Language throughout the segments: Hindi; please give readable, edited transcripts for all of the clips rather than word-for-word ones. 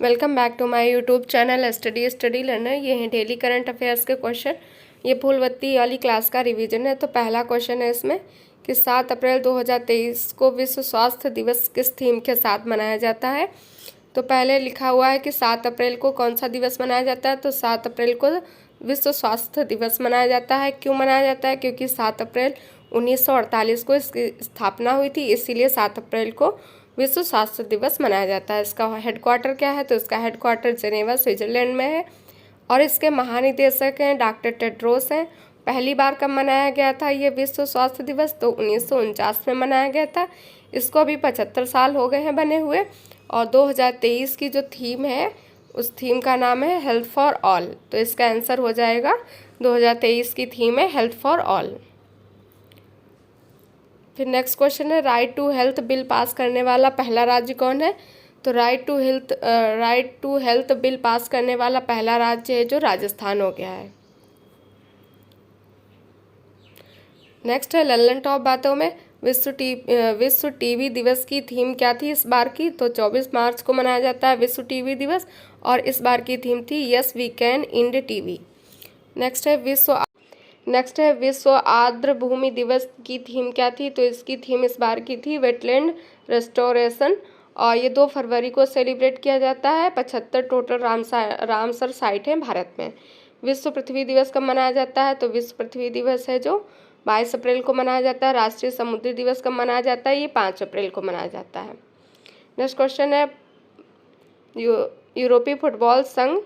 Welcome back to my YouTube channel study learner. ये हैं डेली करंट अफेयर्स के क्वेश्चन। ये फूलवत्ती वाली क्लास का रिवीजन है। तो पहला क्वेश्चन है इसमें कि 7 अप्रैल 2023 को विश्व स्वास्थ्य दिवस किस थीम के साथ मनाया जाता है। तो पहले लिखा हुआ है कि 7 अप्रैल को कौन सा दिवस मनाया जाता है। तो 7 अप्रैल को विश्व स्वास्थ्य दिवस मनाया जाता है। क्यों मनाया जाता है? क्योंकि 7 अप्रैल 1948 को इसकी स्थापना हुई थी, इसीलिए 7 अप्रैल को विश्व स्वास्थ्य दिवस मनाया जाता है। इसका हेडक्वार्टर क्या है? तो इसका हेडक्वार्टर जेनेवा स्विट्जरलैंड में है और इसके महानिदेशक हैं डॉक्टर टेड्रोस हैं। पहली बार कब मनाया गया था ये विश्व स्वास्थ्य दिवस? तो 1949 में मनाया गया था। इसको अभी 75 साल हो गए हैं बने हुए। और 2023 की जो थीम है उस थीम का नाम है हेल्थ फॉर ऑल। तो इसका आंसर हो जाएगा 2023 की थीम है हेल्थ फॉर ऑल। फिर नेक्स्ट क्वेश्चन है right to health bill pass करने वाला पहला राज्य कौन है। तो right to health bill pass करने वाला पहला राज्य है जो राजस्थान हो गया है। नेक्स्ट है लल्लन टॉप बातों में विश्व टीवी दिवस की थीम क्या थी इस बार की। तो 24 मार्च को मनाया जाता है विश्व टीवी दिवस और इस बार की थीम थी yes we can end TB. Next है विश्व आर्द्र भूमि दिवस की थीम क्या थी। तो इसकी थीम इस बार की थी वेटलैंड रेस्टोरेशन और ये 2 फरवरी को सेलिब्रेट किया जाता है। 75 टोटल रामसर साइट हैं भारत में। विश्व पृथ्वी दिवस कब मनाया जाता है। तो विश्व पृथ्वी दिवस है जो 22 अप्रैल को मनाया जाता है। राष्ट्रीय समुद्री दिवस कब मनाया जाता है? ये 5 अप्रैल को मनाया जाता है। नेक्स्ट क्वेश्चन है यूरोपीय फुटबॉल संघ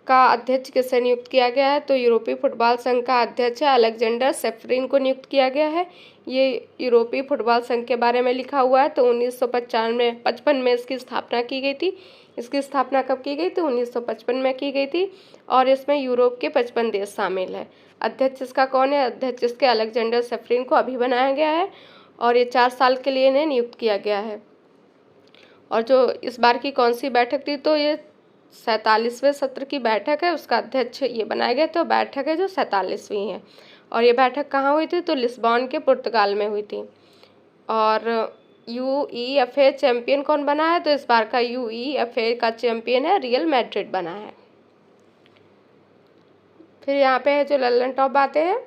का अध्यक्ष किसे नियुक्त किया गया है। तो यूरोपीय फुटबॉल संघ का अध्यक्ष अलेक्जेंडर सेफरिन को नियुक्त किया गया है। ये यूरोपीय फुटबॉल संघ के बारे में लिखा हुआ है। तो 1955 में इसकी स्थापना की गई थी। इसकी स्थापना कब की गई? तो 1955 में की गई थी और इसमें यूरोप के 55 देश शामिल है। अध्यक्ष इसका कौन है? अध्यक्ष इसके अलेक्जेंडर सेफरिन को अभी बनाया गया है और ये 4 साल के लिए इन्हें नियुक्त किया गया है। और जो इस बार की कौन सी बैठक थी? तो ये 47वें सत्र की बैठक है, उसका अध्यक्ष ये बनाया गया। तो बैठक है जो 47वीं है और ये बैठक कहाँ हुई थी? तो लिस्बॉन के पुर्तगाल में हुई थी। और UEFA चैंपियन कौन बना है? तो इस बार का UEFA का चैंपियन है रियल मैड्रिड बना है। फिर यहाँ पे है जो लल्लन टॉप बातें हैं।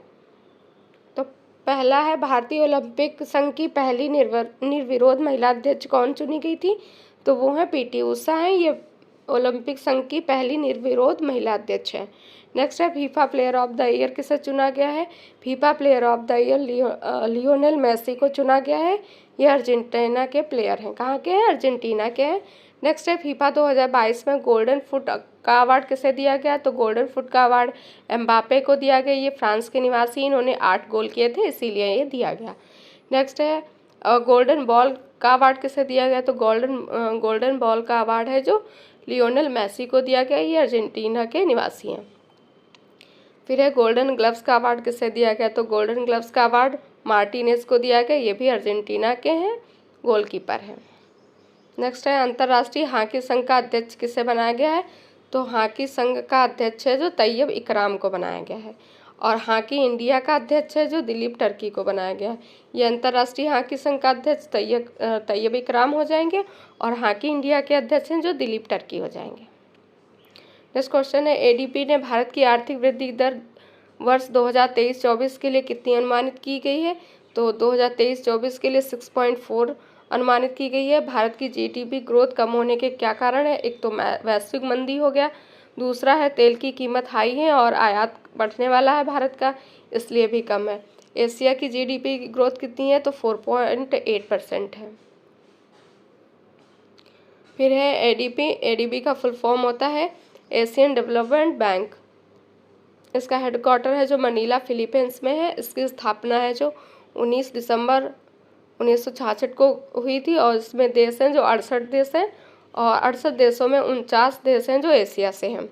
तो पहला है भारतीय ओलंपिक संघ की पहली निर्विरोध महिला अध्यक्ष कौन चुनी गई थी। तो वो है PT उषा हैं। ये ओलंपिक संघ की पहली निर्विरोध महिला अध्यक्ष है। नेक्स्ट है FIFA player of the year किसे चुना गया है। FIFA player of the year Lionel Messi को चुना गया है। ये अर्जेंटीना के प्लेयर हैं। कहाँ के हैं? अर्जेंटीना के हैं। नेक्स्ट है फीफा 2022 में गोल्डन फुट का अवार्ड किसे दिया गया। तो गोल्डन फुट का अवार्ड एम्बापे को दिया गया। ये फ्रांस के निवासी, इन्होंने 8 गोल किए थे इसीलिए ये दिया गया। नेक्स्ट है गोल्डन बॉल का अवार्ड किसे दिया गया। तो गोल्डन बॉल का अवार्ड है जो लियोनेल मेसी को दिया गया। ये अर्जेंटीना के निवासी हैं। फिर है गोल्डन ग्लव्स का अवार्ड किसे दिया गया। तो गोल्डन ग्लव्स का अवार्ड मार्टिनेज को दिया गया। ये भी अर्जेंटीना के हैं, गोलकीपर हैं। नेक्स्ट है अंतर्राष्ट्रीय हॉकी संघ का अध्यक्ष किसे बनाया गया है। तो हॉकी संघ का अध्यक्ष है जो तैयब इकराम को बनाया गया है और हॉकी इंडिया का अध्यक्ष है जो दिलीप टर्की को बनाया गया है। ये अंतर्राष्ट्रीय हॉकी संघ का अध्यक्ष तैयब इकराम हो जाएंगे और हॉकी इंडिया के अध्यक्ष हैं जो दिलीप टर्की हो जाएंगे। नेक्स्ट क्वेश्चन है ADB ने भारत की आर्थिक वृद्धि दर वर्ष 2023-24 के लिए कितनी अनुमानित की गई है। तो 2023-24 के लिए 6.4 अनुमानित की गई है। भारत की GDP ग्रोथ कम होने के क्या कारण है? एक तो वैश्विक मंदी हो गया, दूसरा है तेल की कीमत हाई है और आयात बढ़ने वाला है भारत का, इसलिए भी कम है। एशिया की GDP की ग्रोथ कितनी है? तो 4.8% है। फिर है ADB का फुल फॉर्म होता है एशियन डेवलपमेंट बैंक। इसका हेडक्वार्टर है जो मनीला फिलीपींस में है। इसकी स्थापना है जो 19 दिसंबर 1966 को हुई थी और इसमें देश हैं जो 68 देश हैं और 68 देशों में 49 देश हैं जो एशिया से हैं।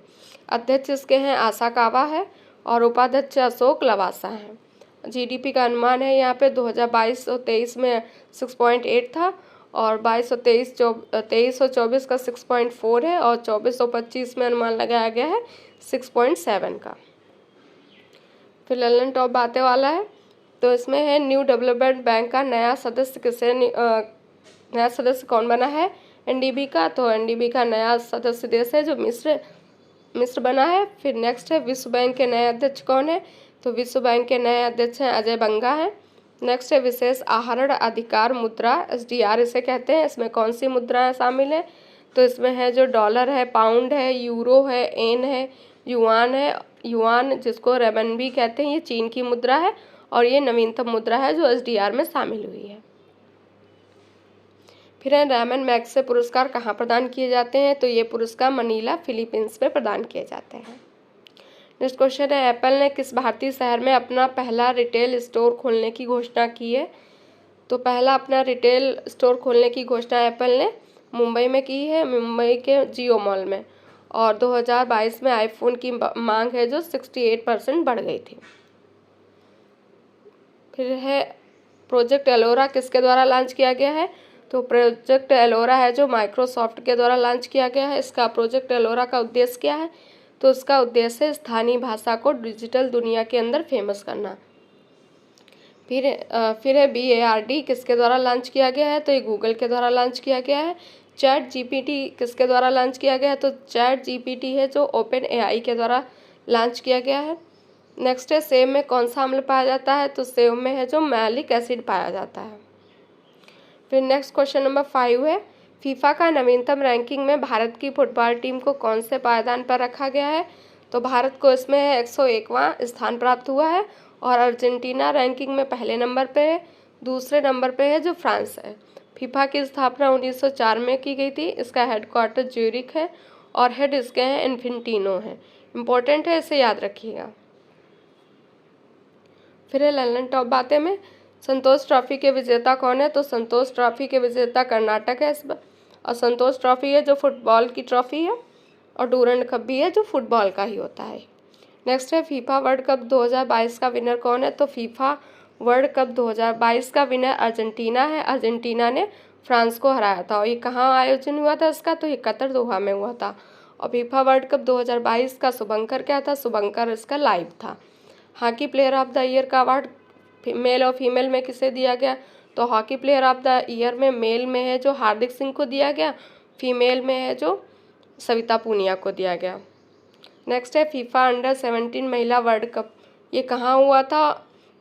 अध्यक्ष इसके हैं आसाकावा है और उपाध्यक्ष अशोक लवासा हैं। GDP का अनुमान है यहाँ पे 2022-23 में 6.8 था और 23-24 का 6.4 है और 24-25 में अनुमान लगाया गया है 6.7 का। फिर लल्लन टॉप बातें वाला है। तो इसमें है न्यू डेवलपमेंट बैंक का नया सदस्य कौन बना है। एनडीबी का, तो एनडीबी का नया सदस्य देश है जो मिस्र बना है। फिर नेक्स्ट है विश्व बैंक के नए अध्यक्ष कौन है, तो विश्व बैंक के नए अध्यक्ष हैं अजय बंगा है। नेक्स्ट है विशेष आहरण अधिकार मुद्रा, एसडीआर इसे कहते हैं। इसमें कौन सी मुद्राएं शामिल है, तो इसमें है जो डॉलर है, पाउंड है, यूरो है, एन है, युआन है। युआन जिसको रेमनबी कहते हैं, ये चीन की मुद्रा है और ये नवीनतम मुद्रा है जो एसडीआर में शामिल हुई है। फिर है रैमन मैग्सेसे पुरस्कार कहाँ प्रदान किए जाते हैं, तो ये पुरस्कार मनीला फिलीपींस में प्रदान किए जाते हैं। नेक्स्ट क्वेश्चन है एप्पल ने किस भारतीय शहर में अपना पहला रिटेल स्टोर खोलने की घोषणा की है, तो पहला अपना रिटेल स्टोर खोलने की घोषणा एप्पल ने मुंबई में की है, मुंबई के जियो मॉल में। और 2022 में आईफोन की मांग है जो 68% बढ़ गई थी। फिर है प्रोजेक्ट एलोरा किसके द्वारा लॉन्च किया गया है, तो प्रोजेक्ट एलोरा है जो माइक्रोसॉफ्ट के द्वारा लॉन्च किया गया है। इसका प्रोजेक्ट एलोरा का उद्देश्य क्या है, तो इसका उद्देश्य है स्थानीय भाषा को डिजिटल दुनिया के अंदर फेमस करना। फिर है BARD किसके द्वारा लॉन्च किया गया है, तो ये गूगल के द्वारा लॉन्च किया गया है। चैट GPT किसके द्वारा लॉन्च किया गया है, तो चैट GPT है जो ओपन AI के द्वारा लॉन्च किया गया है। नेक्स्ट है सेब में कौन सा अम्ल पाया जाता है, तो सेब में है जो मैलिक एसिड पाया जाता है। फिर नेक्स्ट क्वेश्चन नंबर 5 है फीफा का नवीनतम रैंकिंग में भारत की फुटबॉल टीम को कौन से पायदान पर रखा गया है, तो भारत को इसमें 101वां स्थान प्राप्त हुआ है और अर्जेंटीना रैंकिंग में पहले नंबर पे है, दूसरे नंबर पे है जो फ्रांस है। फीफा की स्थापना 1904 में की गई थी। इसका हेडक्वार्टर ज्यूरिख है और हेड इसके हैं इन्फेंटिनो है। इम्पोर्टेंट है, इसे याद रखिएगा। फिर है लंदन टॉप बातें में संतोष ट्रॉफी के विजेता कौन है, तो संतोष ट्रॉफी के विजेता कर्नाटक है और संतोष ट्रॉफी है जो फुटबॉल की ट्रॉफी है और डूरंड कप भी है जो फुटबॉल का ही होता है। नेक्स्ट है फीफा वर्ल्ड कप 2022 का विनर कौन है, तो फीफा वर्ल्ड कप 2022 का विनर अर्जेंटीना है। अर्जेंटीना ने फ्रांस को हराया था और ये कहाँ आयोजन हुआ था इसका, तो ये कतर दोहा में हुआ था। और फीफा वर्ल्ड कप 2022 का शुभंकर क्या था, शुभंकर इसका लाइव था। Hockey player of the year का अवार्ड मेल और फीमेल में किसे दिया गया, तो hockey player of the year में मेल में है जो हार्दिक सिंह को दिया गया, फीमेल में है जो सविता पूनिया को दिया गया। नेक्स्ट है फीफा अंडर-17 महिला वर्ल्ड कप, ये कहाँ हुआ था,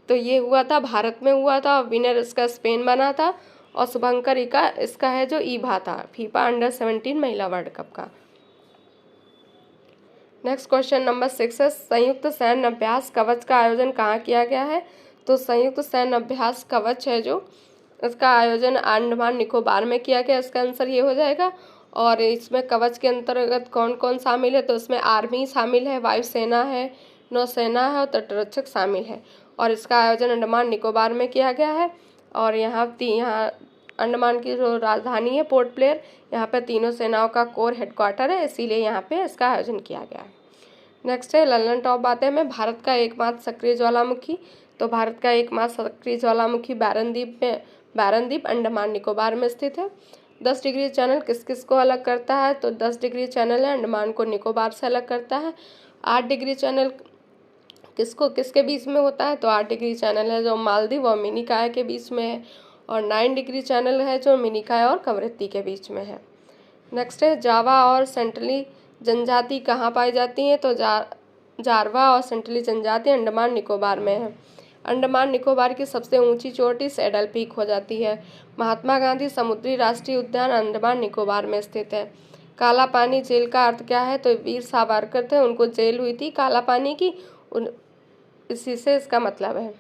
तो ये हुआ था भारत में हुआ था। विनर इसका स्पेन बना था और शुभंकर इसका है जो ईभा था फीफा अंडर-17 महिला वर्ल्ड कप का। नेक्स्ट क्वेश्चन नंबर 6 है संयुक्त सैन्य अभ्यास कवच का आयोजन कहाँ किया गया है, तो संयुक्त सैन्य अभ्यास कवच है जो इसका आयोजन अंडमान निकोबार में किया गया। इसका आंसर ये हो जाएगा। और इसमें कवच के अंतर्गत कौन कौन शामिल है, तो इसमें आर्मी शामिल है, वायुसेना है, नौसेना है और तटरक्षक शामिल है। और इसका आयोजन अंडमान निकोबार में किया गया है। और यहाँ अंडमान की जो राजधानी है पोर्ट ब्लेयर, यहाँ पर तीनों सेनाओं का कोर हेडक्वार्टर है, इसीलिए यहाँ पे इसका आयोजन किया गया है। नेक्स्ट है लंदन टॉप बातें में भारत का एकमात्र सक्रिय ज्वालामुखी, तो भारत का एकमात्र सक्रिय ज्वालामुखी बैरनद्वीप अंडमान निकोबार में स्थित है। 10 डिग्री चैनल किस किस को अलग करता है, तो 10 डिग्री चैनल है अंडमान को निकोबार से अलग करता है। 8 डिग्री चैनल किसके बीच में होता है, तो 8 डिग्री चैनल है जो मालदीव और मिनिकाय के बीच में है। और 9 डिग्री चैनल है जो मिनिकाय और कवरत्ती के बीच में है। नेक्स्ट है जावा और सेंट्रली जनजाति कहाँ पाई जाती हैं, तो जारवा और सेंट्रली जनजाति अंडमान निकोबार में है। अंडमान निकोबार की सबसे ऊंची चोटी सैडल पीक हो जाती है। महात्मा गांधी समुद्री राष्ट्रीय उद्यान अंडमान निकोबार में स्थित है। काला पानी जेल का अर्थ क्या है, तो वीर सावरकर थे, उनको जेल हुई थी काला पानी की, इसी से इसका मतलब है।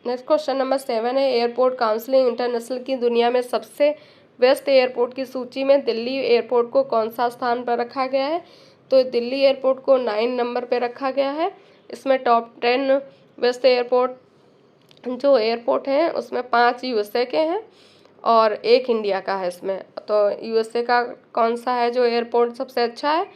नेक्स्ट क्वेश्चन नंबर 7 है एयरपोर्ट काउंसिल इंटरनेशनल की दुनिया में सबसे बेस्ट एयरपोर्ट की सूची में दिल्ली एयरपोर्ट को कौन सा स्थान पर रखा गया है, तो दिल्ली एयरपोर्ट को 9 नंबर पर रखा गया है। इसमें टॉप 10 बेस्ट जो एयरपोर्ट हैं उसमें 5 USA के हैं और 1 इंडिया का है इसमें। तो USA का कौन सा है जो एयरपोर्ट सबसे अच्छा है,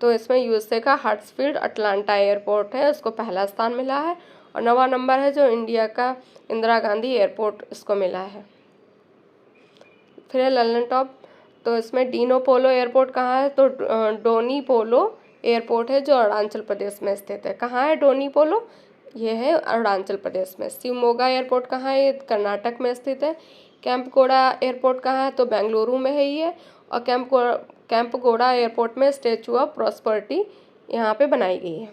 तो इसमें USA का हार्ट्सफील्ड अटलांटा एयरपोर्ट है, उसको पहला स्थान मिला है। और 9वां नंबर है जो इंडिया का इंदिरा गांधी एयरपोर्ट इसको मिला है। फिर है लंदन टॉप, तो इसमें डीनो पोलो एयरपोर्ट कहाँ है, तो डोनी पोलो एयरपोर्ट है जो अरुणाचल प्रदेश में स्थित है। कहाँ है डोनी पोलो, ये है अरुणाचल प्रदेश में। शिवमोगा एयरपोर्ट कहाँ है, ये कर्नाटक में स्थित है। कैंपगोड़ा एयरपोर्ट कहाँ है, तो बेंगलुरु में है ये। और कैंपगोड़ा एयरपोर्ट में स्टैचू ऑफ प्रॉस्पेरिटी यहाँ पे बनाई गई है।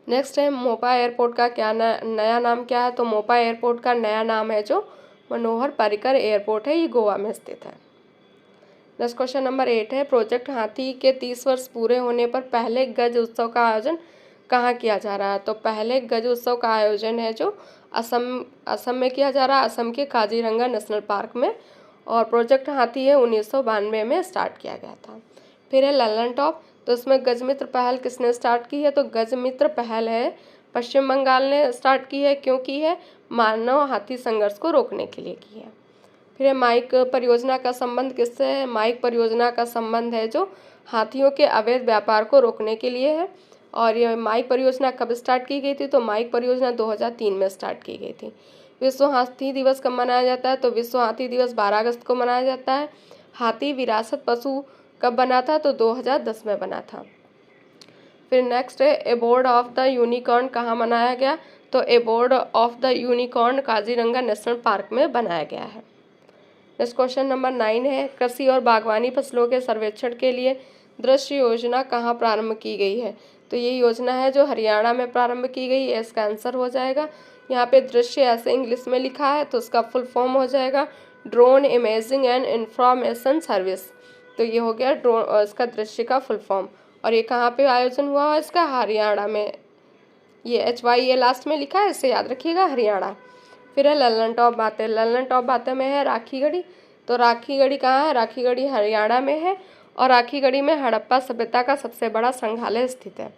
नेक्स्ट है मोपा एयरपोर्ट का क्या नया नाम क्या है, तो मोपा एयरपोर्ट का नया नाम है जो मनोहर पर्रिकर एयरपोर्ट है, ये गोवा में स्थित है। नेक्स्ट क्वेश्चन नंबर 8 है प्रोजेक्ट हाथी के 30 वर्ष पूरे होने पर पहले गज उत्सव का आयोजन कहाँ किया जा रहा है, तो पहले गज उत्सव का आयोजन है जो असम में किया जा रहा है, असम के काजीरंगा नेशनल पार्क में। और प्रोजेक्ट हाथी है 1992 में स्टार्ट किया गया था। फिर है लल्लन टॉप, तो इसमें गजमित्र पहल किसने स्टार्ट की है, तो गजमित्र पहल है पश्चिम बंगाल ने स्टार्ट की है, क्योंकि है मानव हाथी संघर्ष को रोकने के लिए की है। फिर है माइक परियोजना का संबंध किससे है, माइक परियोजना का संबंध है जो हाथियों के अवैध व्यापार को रोकने के लिए है। और ये माइक परियोजना कब स्टार्ट की गई थी, तो माइक परियोजना 2003 में स्टार्ट की गई थी। विश्व हाथी दिवस कब मनाया जाता है, तो विश्व हाथी दिवस 12 अगस्त को मनाया जाता है। हाथी विरासत पशु कब बना था, तो 2010 में बना था। फिर नेक्स्ट है अवॉर्ड ऑफ द यूनिकॉर्न कहाँ मनाया गया, तो award of the unicorn Kaziranga national park में बनाया गया है। नेक्स्ट क्वेश्चन नंबर 9 है कृषि और बागवानी फसलों के सर्वेक्षण के लिए दृश्य योजना कहाँ प्रारंभ की गई है, तो ये योजना है जो हरियाणा में प्रारंभ की गई है, इसका आंसर हो जाएगा। यहाँ पे दृश्य ऐसे इंग्लिश में लिखा है तो उसका फुल फॉर्म हो जाएगा drone imaging and information service, तो ये हो गया ड्रोन इसका दृश्य का फुल फॉर्म। और ये कहाँ पे आयोजन हुआ है, इसका हरियाणा में, ये HYA लास्ट में लिखा है, इसे याद रखिएगा हरियाणा। फिर है लल्लन टॉप बातें, लल्लन टॉप बातें में है राखी गढ़ी, तो राखी गढ़ी कहाँ है, राखी गढ़ी हरियाणा में है। और राखी गढ़ी में हड़प्पा सभ्यता का सबसे बड़ा संग्रहालय स्थित है।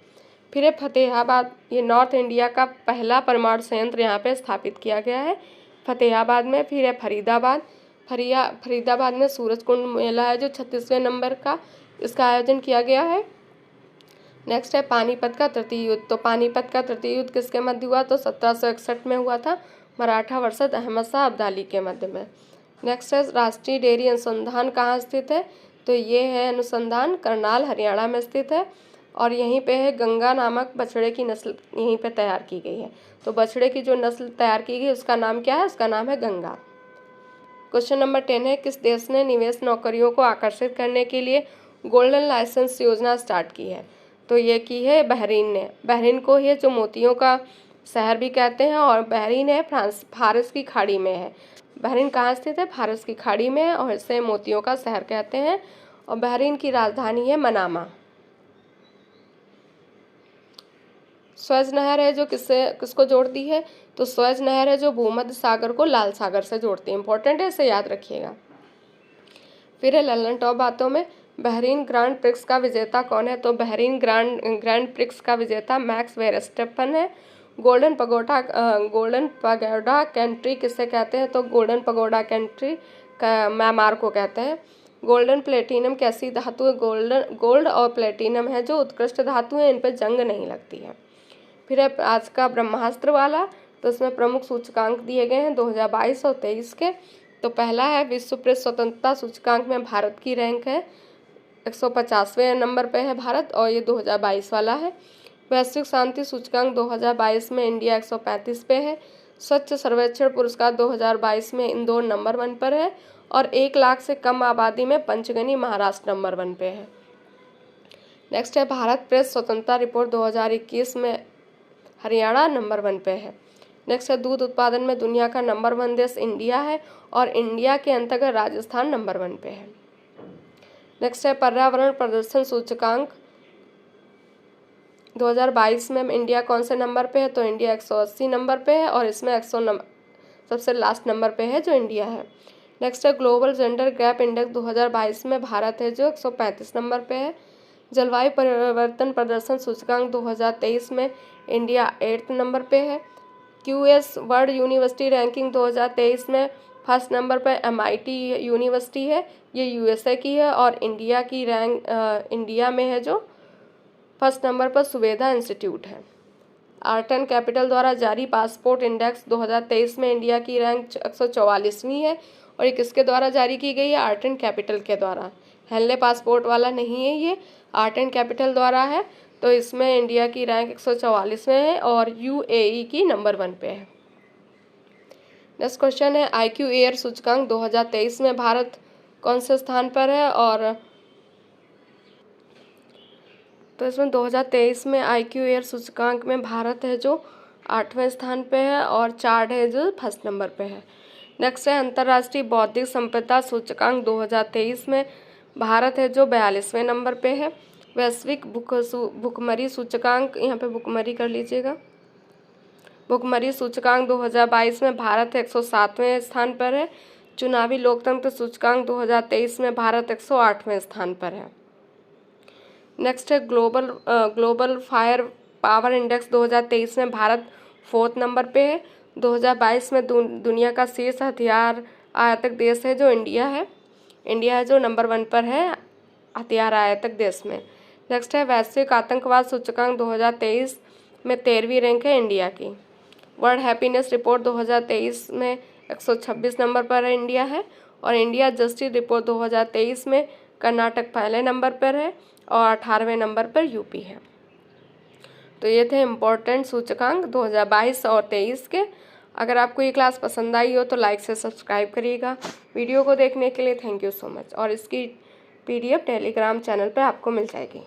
फिर है फतेहाबाद, ये नॉर्थ इंडिया का पहला परमाणु संयंत्र यहाँ पे स्थापित किया गया है फतेहाबाद में। फिर है फरीदाबाद, फरीदाबाद में सूरज कुंड मेला है जो 36वें नंबर का, इसका आयोजन किया गया है। नेक्स्ट है पानीपत का तृतीय युद्ध, तो पानीपत का तृतीय युद्ध किसके मध्य हुआ, तो 1761 में हुआ था, मराठा वर्सेस अहमद शाह अब्दाली के मध्य में। नेक्स्ट है राष्ट्रीय डेयरी अनुसंधान कहाँ स्थित है, तो ये है अनुसंधान करनाल हरियाणा में स्थित है। और यहीं पे है गंगा नामक बछड़े की नस्ल यहीं पे तैयार की गई है, तो बछड़े की जो नस्ल तैयार की गई उसका नाम क्या है, उसका नाम है गंगा। क्वेश्चन नंबर 10 है किस देश ने निवेश नौकरियों को आकर्षित करने के लिए गोल्डन लाइसेंस योजना स्टार्ट की है, तो ये की है बहरीन ने। बहरीन को ये जो मोतियों का शहर भी कहते हैं, और बहरीन है फारस की खाड़ी में है। बहरीन कहाँ स्थित है, फारस की खाड़ी में है, और इसे मोतियों का शहर कहते हैं। और बहरीन की राजधानी है मनामा। स्वेज नहर है जो किसको जोड़ती है, तो स्वेज नहर है जो भूमध्य सागर को लाल सागर से जोड़ती है, इंपॉर्टेंट है, इसे याद रखिएगा। फिर है लल्लन टॉप बातों में बहरीन ग्रांड प्रिक्स का विजेता कौन है, तो बहरीन ग्रैंड प्रिक्स का विजेता मैक्स वेरस्टेपन है। गोल्डन पगोडा कंट्री किसे कहते हैं, तो गोल्डन पगोडा कंट्री म्यांमार को कहते हैं। गोल्डन प्लेटिनम कैसी धातु है, गोल्ड और प्लेटिनम है जो उत्कृष्ट धातु है, इन पर जंग नहीं लगती है। फिर है आज का ब्रह्मास्त्र वाला, तो इसमें प्रमुख सूचकांक दिए गए हैं 2022 और 2023 के। तो पहला है विश्व प्रेस स्वतंत्रता सूचकांक में भारत की रैंक है 150वें नंबर पे है भारत, और ये 2022 वाला है। वैश्विक शांति सूचकांक 2022 में इंडिया 135 पे है। स्वच्छ सर्वेक्षण पुरस्कार 2022 में इंदौर नंबर 1 पर है, और 1 लाख से कम आबादी में पंचगनी महाराष्ट्र नंबर 1 पे है। नेक्स्ट है भारत प्रेस स्वतंत्रता रिपोर्ट 2021 में हरियाणा नंबर 1 पे है। नेक्स्ट है दूध उत्पादन में दुनिया का नंबर 1 देश इंडिया है, और इंडिया के अंतर्गत राजस्थान नंबर 1 पे है। नेक्स्ट है पर्यावरण प्रदर्शन सूचकांक 2022 में इंडिया कौन से नंबर पे है, तो इंडिया 180 नंबर पे है, और इसमें 100 नंबर सबसे लास्ट नंबर पे है जो इंडिया है। नेक्स्ट है ग्लोबल जेंडर गैप इंडेक्स 2022 में भारत है जो 135 नंबर पे है। जलवायु परिवर्तन प्रदर्शन सूचकांक 2023 में इंडिया 8th नंबर पे है। QS वर्ल्ड यूनिवर्सिटी रैंकिंग 2023 में फर्स्ट नंबर पर MIT यूनिवर्सिटी है, ये USA की है। और इंडिया की रैंक इंडिया में है जो फर्स्ट नंबर पर सुवेधा इंस्टीट्यूट है। आर्ट एंड कैपिटल द्वारा जारी पासपोर्ट इंडेक्स 2023 में इंडिया की रैंक 144वीं है, और ये किसके द्वारा जारी की गई है, आर्ट एंड कैपिटल के द्वारा। हेनले पासपोर्ट वाला नहीं है, ये आर्ट एंड कैपिटल द्वारा है। तो इसमें इंडिया की रैंक 144 में है, और UAE की नंबर 1 पे है। नेक्स्ट क्वेश्चन है IQ एयर सूचकांक 2023 में भारत कौन से स्थान पर है? और तो इसमें 2023 में IQ एयर सूचकांक में भारत है जो 8वें स्थान पे है और चार्ट है जो 1st नंबर पे है। नेक्स्ट है अंतर्राष्ट्रीय बौद्धिक संपदा सूचकांक 2023 में भारत है जो 42वें नंबर पे है। वैश्विक भुखमरी सूचकांक, यहाँ पे भुखमरी कर लीजिएगा, भुखमरी सूचकांक 2022 में भारत 107वें स्थान पर है। चुनावी लोकतंत्र सूचकांक 2023 में भारत 108वें स्थान पर है। नेक्स्ट है ग्लोबल फायर पावर इंडेक्स 2023 में भारत 4th नंबर पे है। 2022 में दुनिया का शीर्ष हथियार आयातक देश है जो इंडिया है जो नंबर 1 पर है हथियार आयातक देश में। नेक्स्ट है वैश्विक आतंकवाद सूचकांक 2023 में 13वीं रैंक है इंडिया की। वर्ल्ड हैप्पीनेस रिपोर्ट 2023 में 126 नंबर पर है इंडिया है। और इंडिया जस्टिस रिपोर्ट 2023 में कर्नाटक पहले नंबर पर है और 18वें नंबर पर यूपी है। तो ये थे इम्पोर्टेंट सूचकांक 2022 और 23 के। अगर आपको ये क्लास पसंद आई हो तो लाइक से सब्सक्राइब करिएगा। वीडियो को देखने के लिए थैंक यू सो मच। और इसकी PDF टेलीग्राम चैनल पर आपको मिल जाएगी।